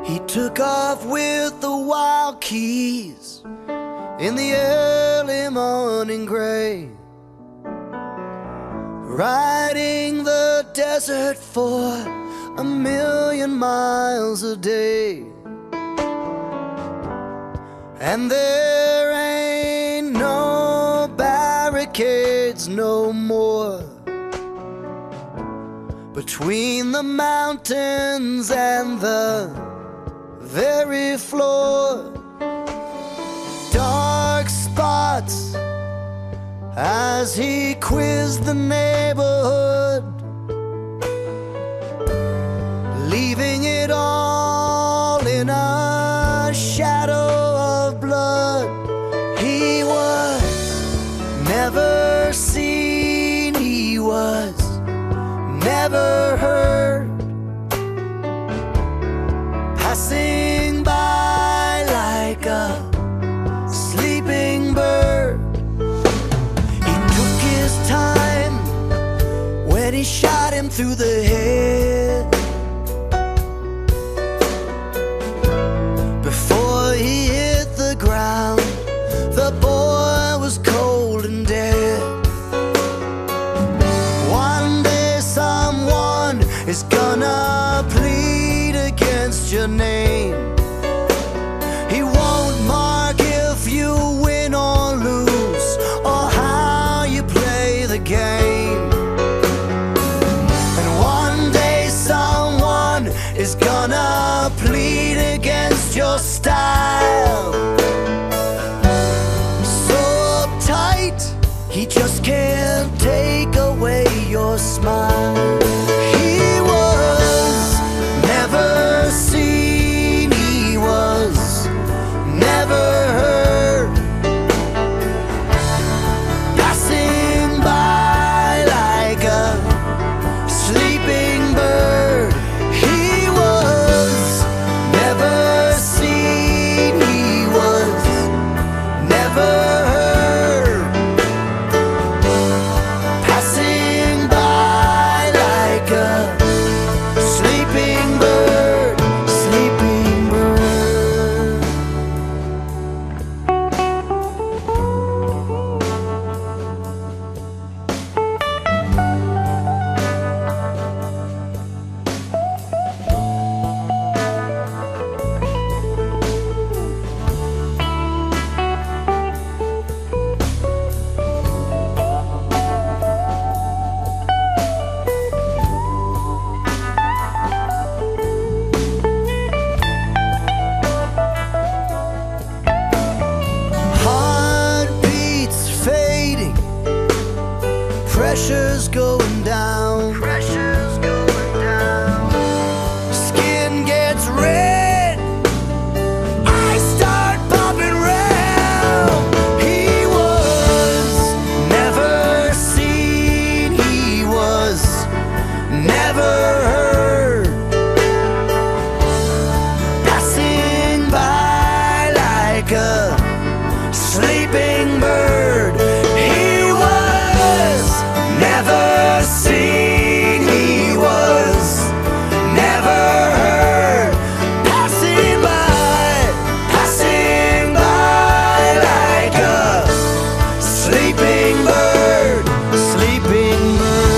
He took off with the wild keys in the early morning gray, riding the desert for 1,000,000 miles a day. And there ain't no barricades no more between the mountains and the very floor. Dark spots as he quizzed the neighborhood, leaving it all in a shadow of blood. He was never seen, he was never heard, passing by like a sleeping bird. He took his time when he shot him through the head. Before he hit the ground, the boy was cold and dead. One day someone is gonna plead against your name. He won't mark if you win or lose, or how you play the game. And one day someone is gonna plead against your style. So uptight, he just can't take away your smile. He was never seen, he was never heard, passing by like a sleeping bird. He was never seen, he was never heard, passing by like a sleeping bird, sleeping bird. Heartbeats fading, pressure's going down. Pressure's going down. Skin gets red, eyes start popping round. He was never seen, he was never heard, passing by like a sleeping bird. He was never seen, he was never heard, passing by like a sleeping bird, sleeping bird.